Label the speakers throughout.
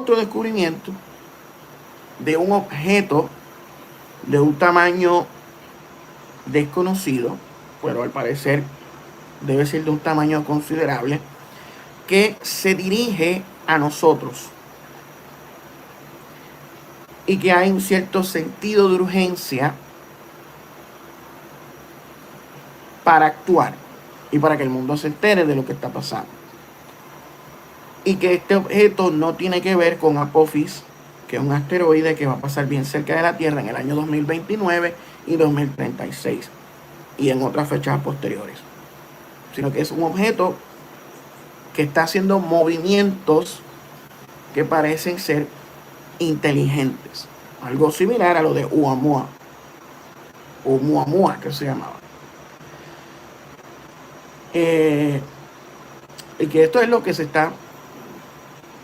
Speaker 1: otro descubrimiento de un objeto de un tamaño desconocido, pero al parecer debe ser de un tamaño considerable, que se dirige a nosotros y que hay un cierto sentido de urgencia para actuar y para que el mundo se entere de lo que está pasando. Y que este objeto no tiene que ver con Apophis, que es un asteroide que va a pasar bien cerca de la Tierra en el año 2029 y 2036 y en otras fechas posteriores, sino que es un objeto que está haciendo movimientos que parecen ser inteligentes, algo similar a lo de Oumuamua o Muamua, que se llamaba. Y que esto es lo que se está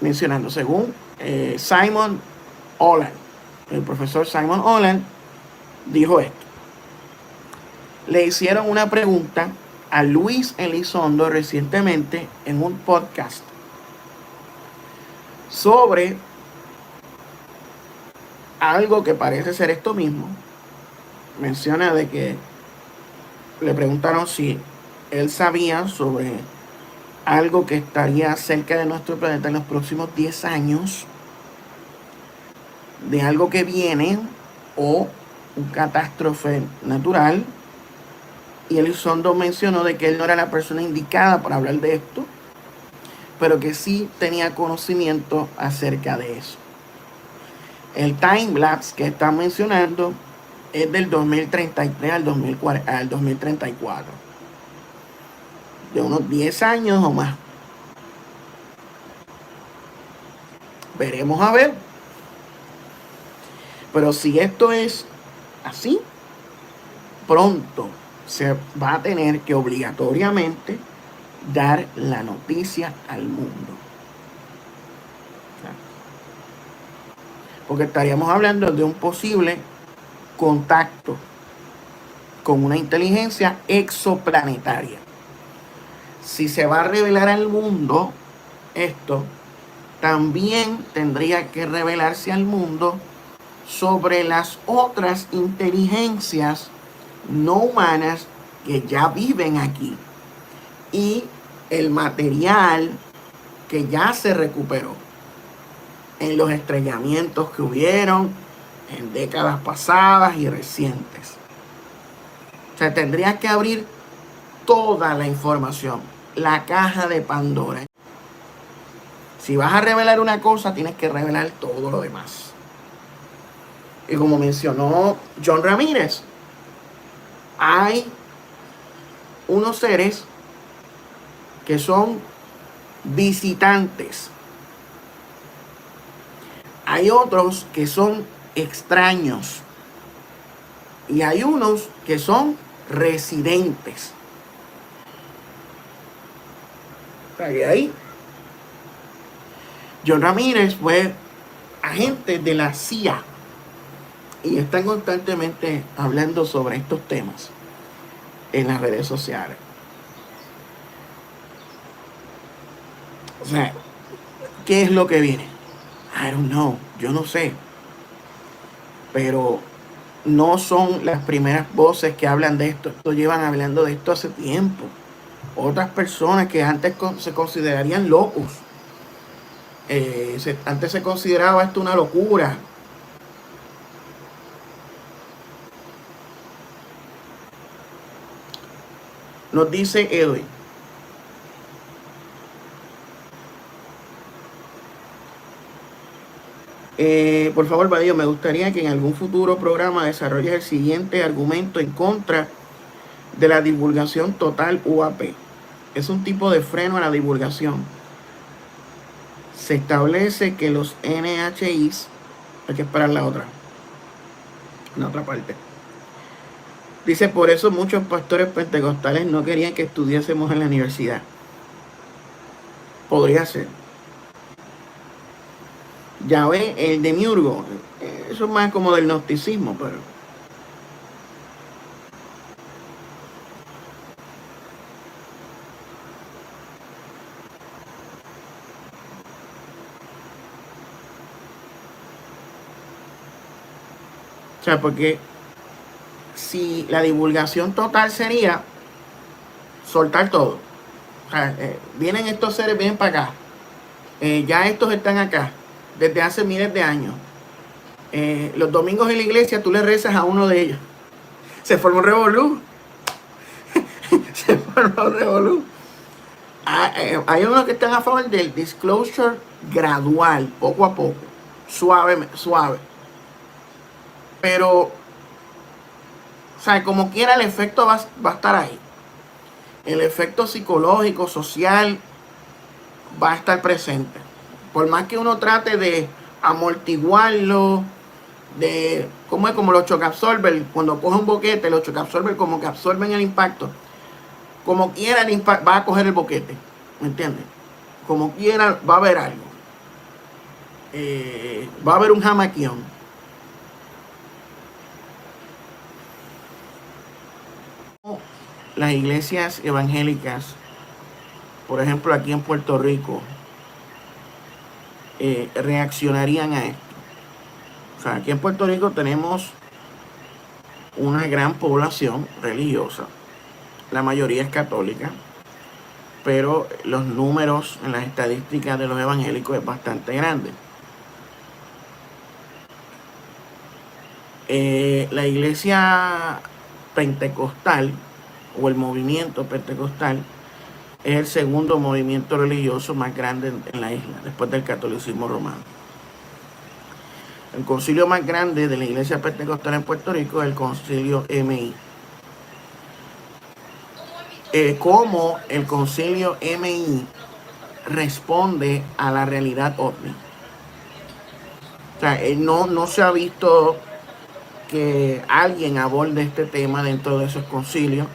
Speaker 1: mencionando según Simon Holland. El profesor Simon Holland dijo esto. Le hicieron una pregunta a Luis Elizondo recientemente en un podcast sobre algo que parece ser esto mismo. Menciona de que le preguntaron si él sabía sobre algo que estaría cerca de nuestro planeta en los próximos 10 años, de algo que viene o una catástrofe natural. Y Elizondo mencionó de que él no era la persona indicada para hablar de esto, pero que sí tenía conocimiento acerca de eso. El timelapse que está mencionando es del 2033 al 2034. De unos 10 años o más. Veremos a ver. Pero si esto es así, pronto se va a tener que obligatoriamente dar la noticia al mundo. Porque estaríamos hablando de un posible contacto con una inteligencia exoplanetaria. Si se va a revelar al mundo esto, también tendría que revelarse al mundo sobre las otras inteligencias no humanas que ya viven aquí y el material que ya se recuperó en los estrellamientos que hubieron en décadas pasadas y recientes. O sea, tendría que abrir toda la información, la caja de Pandora. Si vas a revelar una cosa, tienes que revelar todo lo demás. Y como mencionó John Ramírez, hay unos seres que son visitantes. Hay otros que son extraños. Y hay unos que son residentes. O sea, que ahí John Ramírez fue agente de la CIA y están constantemente hablando sobre estos temas en las redes sociales. O sea, ¿qué es lo que viene? I don't know, yo no sé. Pero no son las primeras voces que hablan de esto. Esto llevan hablando de esto hace tiempo. Otras personas que antes se considerarían locos. Antes se consideraba esto una locura. Nos dice Edwin. Por favor, Badillo, me gustaría que en algún futuro programa desarrolles el siguiente argumento en contra de la divulgación total UAP. Es un tipo de freno a la divulgación. Se establece que los NHIs, hay que esperar la otra parte. Dice, por eso muchos pastores pentecostales no querían que estudiásemos en la universidad. Podría ser. Ya ve, el demiurgo, eso es más como del gnosticismo, pero O sea, porque si la divulgación total sería soltar todo. O sea, vienen estos seres, vienen para acá. Ya estos están acá desde hace miles de años. Los domingos en la iglesia tú le rezas a uno de ellos. Se formó un revolú. Se formó un revolú. Hay unos que están a favor del disclosure gradual, poco a poco, suave. Pero, o sea, como quiera el efecto va a estar ahí. El efecto psicológico, social, va a estar presente. Por más que uno trate de amortiguarlo, como es como los chokeabsorbers, cuando coge un boquete, los chokeabsorbers como que absorben el impacto. Como quiera el impacto, va a coger el boquete, ¿me entiendes? Como quiera va a haber algo. Va a haber un jamaquión. Las iglesias evangélicas, por ejemplo aquí en Puerto Rico, reaccionarían a esto. O sea, aquí en Puerto Rico tenemos una gran población religiosa, la mayoría es católica, pero los números en las estadísticas de los evangélicos es bastante grande. La iglesia pentecostal o el movimiento pentecostal es el segundo movimiento religioso más grande en la isla, después del catolicismo romano. El concilio más grande de la iglesia pentecostal en Puerto Rico es el concilio MI. ¿Cómo el concilio MI responde a la realidad ovni? O sea, no se ha visto que alguien aborde este tema dentro de esos concilios.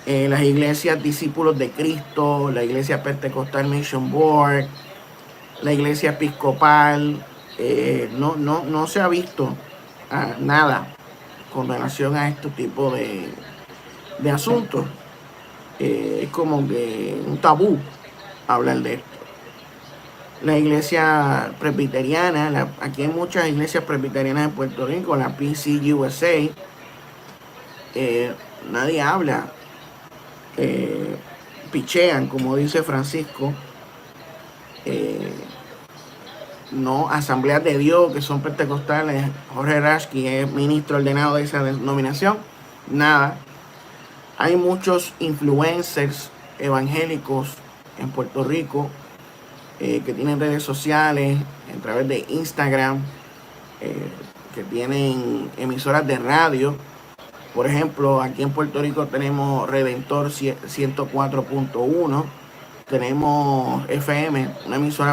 Speaker 1: Las iglesias Discípulos de Cristo, la iglesia Pentecostal Mission Board, la iglesia episcopal, no se ha visto nada con relación a este tipo de asuntos. Es como que un tabú hablar de esto. La iglesia presbiteriana, aquí hay muchas iglesias presbiterianas en Puerto Rico, la PCUSA, nadie habla, pichean, como dice Francisco, no, Asambleas de Dios, que son pentecostales, Jorge Rashki es ministro ordenado de esa denominación, nada. Hay muchos influencers evangélicos en Puerto Rico que tienen redes sociales a través de Instagram, que tienen emisoras de radio. Por ejemplo, aquí en Puerto Rico tenemos Redentor 104.1, tenemos FM, una emisora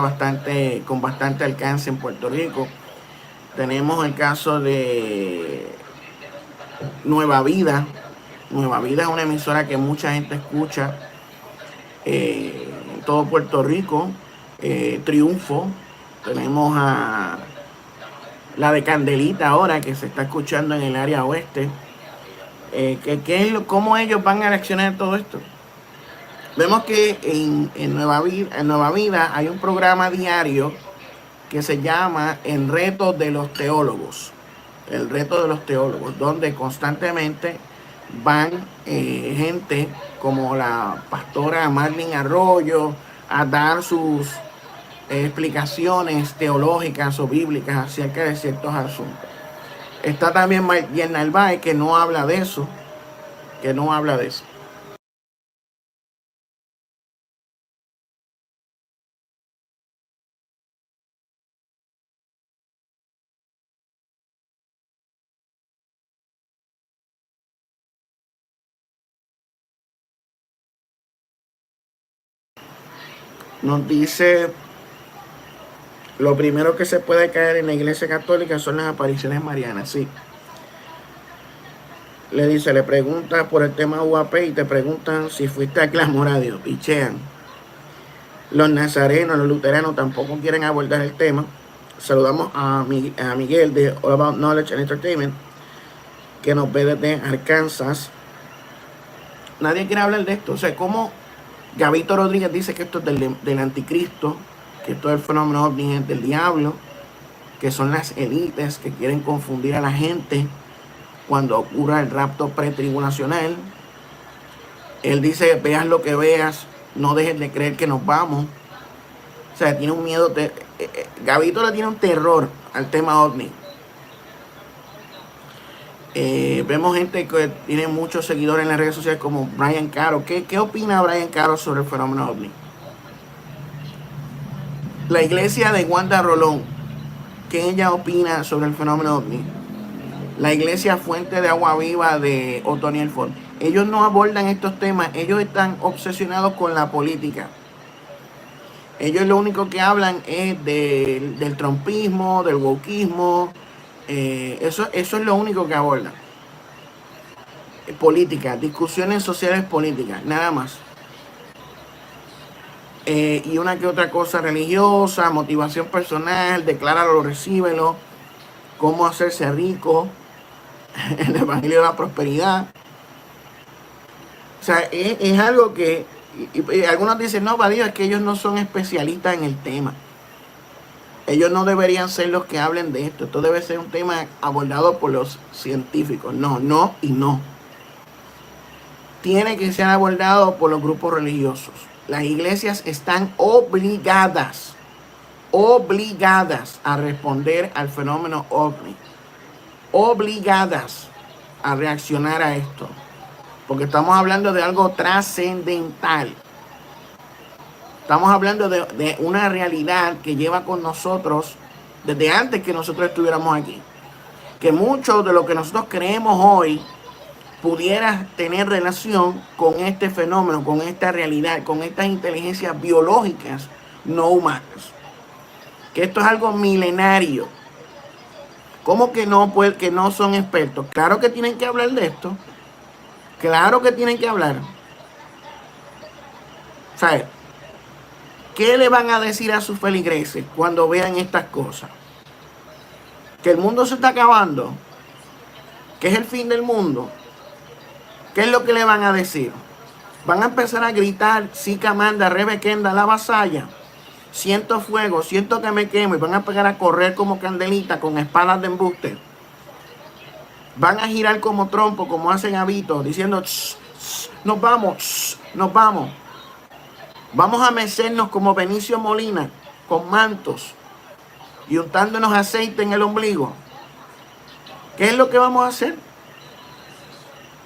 Speaker 1: con bastante alcance en Puerto Rico. Tenemos el caso de Nueva Vida. Nueva Vida es una emisora que mucha gente escucha en todo Puerto Rico. Triunfo, tenemos a la de Candelita ahora que se está escuchando en el área oeste. ¿Cómo ellos van a reaccionar a todo esto? Vemos que en Nueva Vida hay un programa diario que se llama El Reto de los Teólogos. El Reto de los Teólogos, donde constantemente van gente como la pastora Marlene Arroyo a dar sus explicaciones teológicas o bíblicas acerca de ciertos asuntos. Está también Mariel Narváez, que no habla de eso, Nos dice, lo primero que se puede caer en la iglesia católica son las apariciones marianas, sí. Le pregunta por el tema UAP y te preguntan si fuiste a clamor a Dios. Pichean. Los nazarenos, los luteranos tampoco quieren abordar el tema. Saludamos a Miguel de All About Knowledge and Entertainment, que nos ve desde Arkansas. Nadie quiere hablar de esto. O sea, como Gabito Rodríguez dice que esto es del anticristo, que todo el fenómeno ovni es del diablo. que son las élites que quieren confundir a la gente cuando ocurra el rapto pretribulacional. Él dice, veas lo que veas, no dejes de creer que nos vamos. O sea, tiene un miedo. Gabito le tiene un terror al tema ovni. Vemos gente que tiene muchos seguidores en las redes sociales como Brian Caro. ¿Qué opina Brian Caro sobre el fenómeno ovni? La iglesia de Wanda Rolón, ¿qué ella opina sobre el fenómeno ovni? La iglesia Fuente de Agua Viva de Otoniel Ford. Ellos no abordan estos temas, ellos están obsesionados con la política. Ellos lo único que hablan es del trumpismo, del wokismo. Eso es lo único que abordan. Política, discusiones sociales políticas, nada más. Y una que otra cosa religiosa, motivación personal, decláralo, recíbelo, cómo hacerse rico, el evangelio de la prosperidad. O sea, es algo que y algunos dicen, no, Dios, es que ellos no son especialistas en el tema. Ellos no deberían ser los que hablen de esto. Esto debe ser un tema abordado por los científicos. No y no. Tiene que ser abordado por los grupos religiosos. Las iglesias están obligadas a responder al fenómeno ovni. Obligadas a reaccionar a esto. Porque estamos hablando de algo trascendental. Estamos hablando de una realidad que lleva con nosotros desde antes que nosotros estuviéramos aquí. Que mucho de lo que nosotros creemos hoy pudiera tener relación con este fenómeno, con esta realidad, con estas inteligencias biológicas no humanas. Que esto es algo milenario. ¿Cómo que no son expertos? Claro que tienen que hablar de esto. Claro que tienen que hablar. ¿Sabes? ¿Qué le van a decir a sus feligreses cuando vean estas cosas? Que el mundo se está acabando. Que es el fin del mundo. ¿Qué es lo que le van a decir? Van a empezar a gritar, Sica manda, Rebequenda, la vasalla. Siento fuego, siento que me quemo. Y van a pegar a correr como candelita con espadas de embuste. Van a girar como trompo, como hacen Gabito, diciendo, nos vamos, nos vamos. Vamos a mecernos como Benicio Molina, con mantos y untándonos aceite en el ombligo. ¿Qué es lo que vamos a hacer?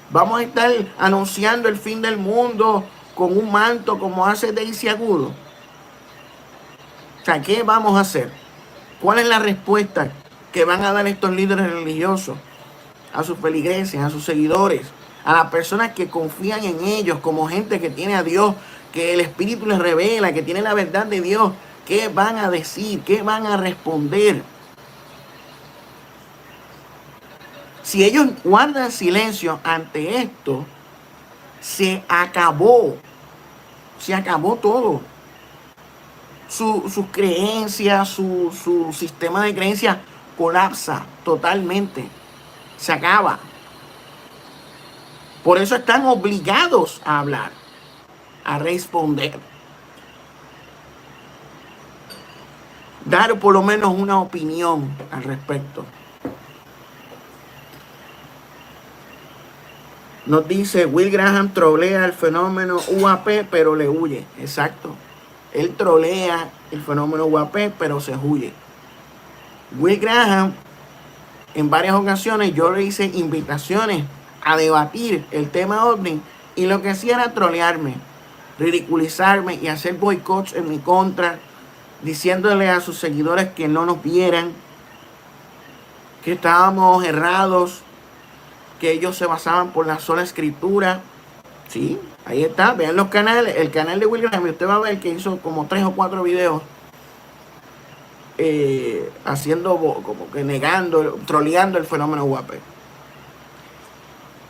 Speaker 1: Vamos a estar anunciando el fin del mundo con un manto como hace Daisy Agudo. O sea, ¿qué vamos a hacer? ¿Cuál es la respuesta que van a dar estos líderes religiosos a sus feligreses, a sus seguidores, a las personas que confían en ellos como gente que tiene a Dios, que el Espíritu les revela, que tiene la verdad de Dios? ¿Qué van a decir? ¿Qué van a responder? Si ellos guardan silencio ante esto, se acabó todo. Sus creencias, su sistema de creencias colapsa totalmente. Se acaba. Por eso están obligados a hablar, a responder. Dar por lo menos una opinión al respecto. Nos dice, Will Graham trolea el fenómeno UAP, pero le huye. Exacto. Él trolea el fenómeno UAP, pero se huye. Will Graham, en varias ocasiones, yo le hice invitaciones a debatir el tema ovni, y lo que hacía era trolearme, ridiculizarme y hacer boicots en mi contra, diciéndole a sus seguidores que no nos vieran, que estábamos errados, que ellos se basaban por la sola escritura. Sí, ahí está, vean los canales, el canal de Will Graham, y usted va a ver que hizo como 3 o 4 videos haciendo como que negando, troleando el fenómeno UAP.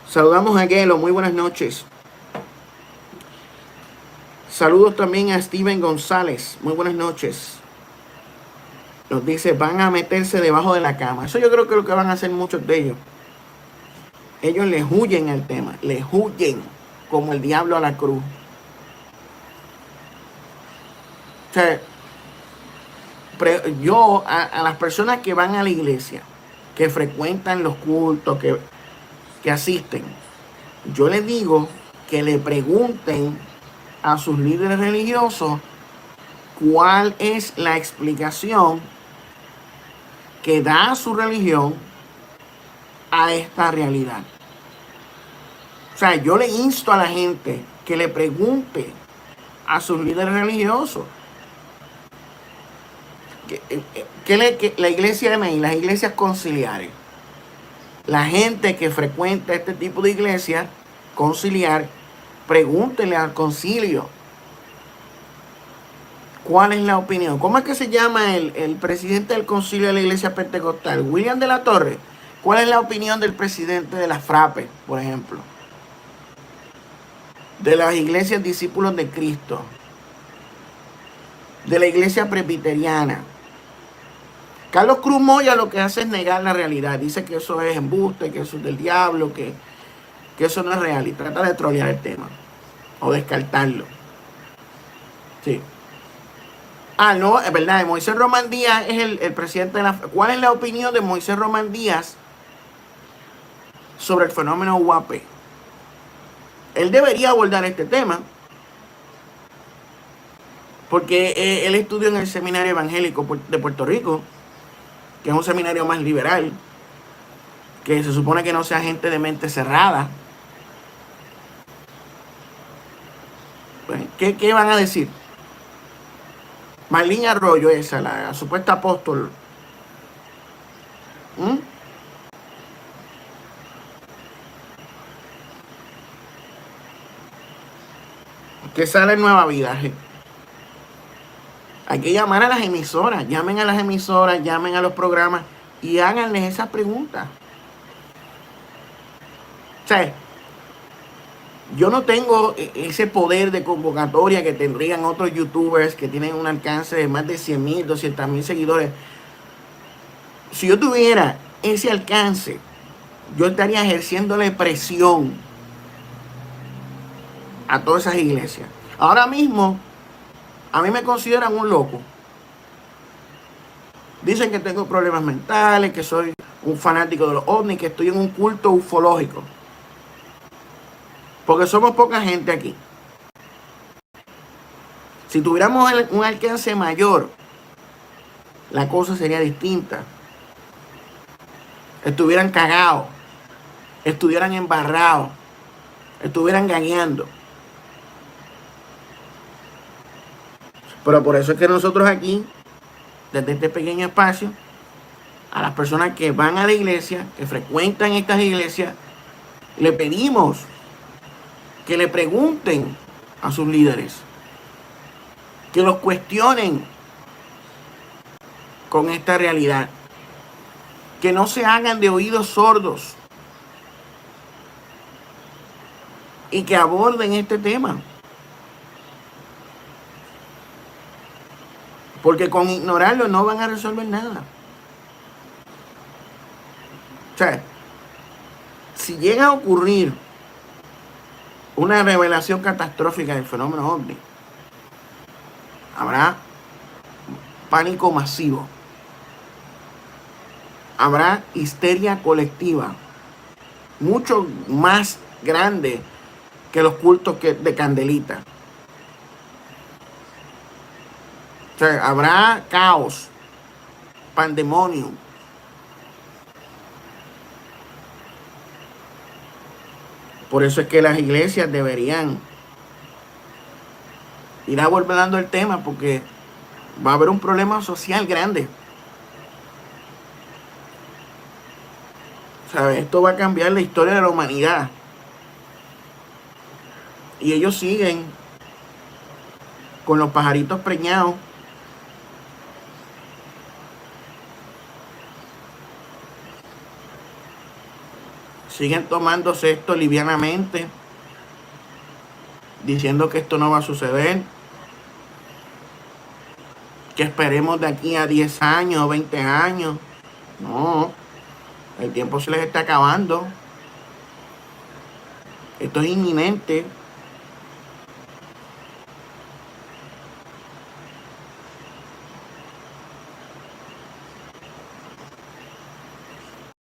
Speaker 1: Saludamos a Gelo, muy buenas noches. Saludos también a Steven González, muy buenas noches. Nos dice, van a meterse debajo de la cama. Eso yo creo que es lo que van a hacer muchos de ellos. Ellos les huyen al tema, les huyen como el diablo a la cruz. O sea, yo a las personas que van a la iglesia, que frecuentan los cultos, que asisten, yo les digo que le pregunten a sus líderes religiosos cuál es la explicación que da su religión a esta realidad. O sea, yo le insto a la gente que le pregunte a sus líderes religiosos que la iglesia de Maíz, las iglesias conciliares, la gente que frecuenta este tipo de iglesia conciliar, pregúntenle al concilio cuál es la opinión. ¿Cómo es que se llama el presidente del concilio de la iglesia pentecostal? William de la Torre. ¿Cuál es la opinión del presidente de la FRAPE, por ejemplo? De las iglesias discípulos de Cristo, de la iglesia presbiteriana. Carlos Cruz Moya lo que hace es negar la realidad. Dice que eso es embuste, que eso es del diablo, que eso no es real. Y trata de trolear el tema. O descartarlo. Sí. Ah, no, es verdad. Moisés Román Díaz es el presidente de la... ¿Cuál es la opinión de Moisés Román Díaz sobre el fenómeno UAP? Él debería abordar este tema. Porque él estudió en el Seminario Evangélico de Puerto Rico, que es un seminario más liberal, que se supone que no sea gente de mente cerrada. Pues, ¿qué van a decir? Marlene Arroyo, esa, la supuesta apóstol. Que sale en Nueva Vida. Hay que llamar a las emisoras, llamen a las emisoras, llamen a los programas y háganles esas preguntas. O sea, yo no tengo ese poder de convocatoria que tendrían otros youtubers que tienen un alcance de más de 100,000, 200,000 seguidores. Si yo tuviera ese alcance, yo estaría ejerciéndole presión a todas esas iglesias. Ahora mismo, a mí me consideran un loco. Dicen que tengo problemas mentales, que soy un fanático de los ovnis, que estoy en un culto ufológico. Porque somos poca gente aquí. Si tuviéramos un alcance mayor, la cosa sería distinta. Estuvieran cagados, estuvieran embarrados, estuvieran gagueando. Pero por eso es que nosotros aquí, desde este pequeño espacio, a las personas que van a la iglesia, que frecuentan estas iglesias, le pedimos que le pregunten a sus líderes, que los cuestionen con esta realidad, que no se hagan de oídos sordos y que aborden este tema. Porque con ignorarlo no van a resolver nada. O sea, si llega a ocurrir una revelación catastrófica del fenómeno ovni, habrá pánico masivo. Habrá histeria colectiva, mucho más grande que los cultos de Candelita. O sea, habrá caos, pandemonium. Por eso es que las iglesias deberían ir abordando el tema, porque va a haber un problema social grande. ¿Sabes? Esto va a cambiar la historia de la humanidad. Y ellos siguen con los pajaritos preñados. Siguen tomándose esto livianamente, diciendo que esto no va a suceder, que esperemos de aquí a 10 años o 20 años. No, el tiempo se les está acabando. Esto es inminente.